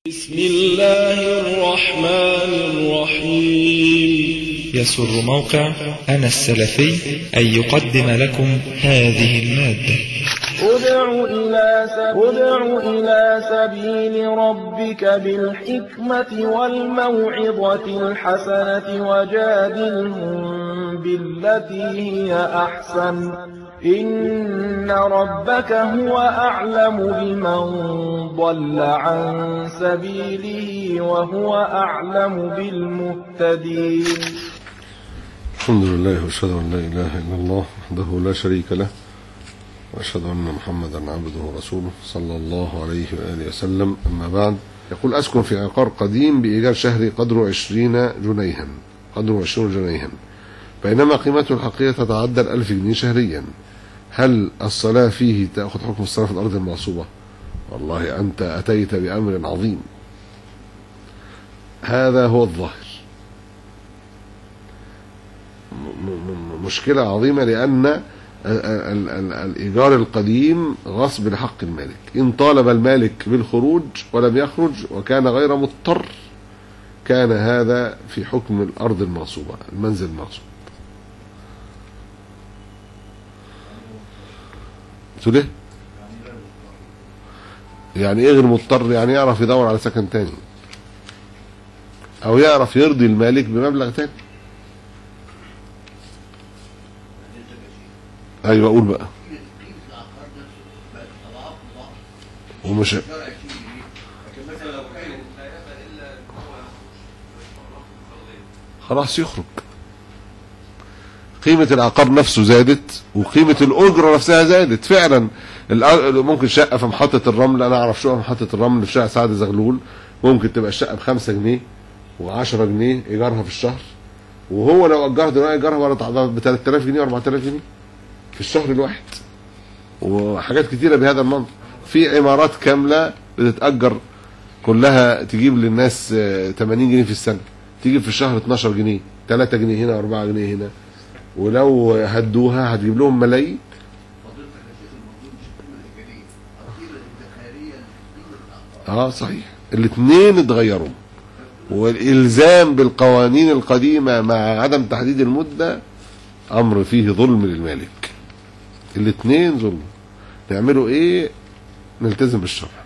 بسم الله الرحمن الرحيم. يسر موقع أنا السلفي أن يقدم لكم هذه المادة. ادع إلى سبيل ربك بالحكمة والموعظة الحسنة وجادلهم بالتي هي أحسن إن ربك هو أعلم بمن ضل عن سبيله وهو أعلم بالمهتدين. الحمد لله وأشهد أن لا إله إلا الله وحده لا شريك له وأشهد أن محمدا عبده ورسوله صلى الله عليه وآله وسلم. أما بعد، يقول: أسكن في عقار قديم بإيجار شهري قدره 20 جنيها بينما قيمته الحقيقية تتعدى 1000 جنيه شهريا. هل الصلاة فيه تأخذ حكم الصلاة في الأرض المغصوبة؟ والله أنت أتيت بأمر عظيم. هذا هو الظاهر، مشكلة عظيمة، لأن الإيجار القديم غصب لحق المالك. إن طالب المالك بالخروج ولم يخرج وكان غير مضطر كان هذا في حكم الأرض المغصوبة، المنزل المغصوب. ليه؟ يعني ايه غير مضطر؟ يعني يعرف يدور على سكن تاني او يعرف يرضي المالك بمبلغ تاني. ايوه قول بقى. ومش خلاص يخرج. قيمة العقار نفسه زادت وقيمة الأجرة نفسها زادت فعلا. ممكن شقة في محطة الرمل، أنا أعرف شقة في محطة الرمل في شارع سعد زغلول ممكن تبقى الشقة ب5 جنيه و10 جنيه إيجارها في الشهر، وهو لو أجرها دلوقتي إيجارها ب3000 جنيه و4000 جنيه في الشهر الواحد. وحاجات كتيرة بهذا المنطق. في عمارات كاملة بتتأجر كلها تجيب للناس 80 جنيه في السنة، تجيب في الشهر 12 جنيه، 3 جنيه هنا و4 جنيه هنا، ولو هدوها هتجيب لهم ملايين. صحيح، الاثنين اتغيروا، والالزام بالقوانين القديمة مع عدم تحديد المدة امر فيه ظلم للمالك. الاثنين ظلم. نعملوا ايه؟ نلتزم بالشرع.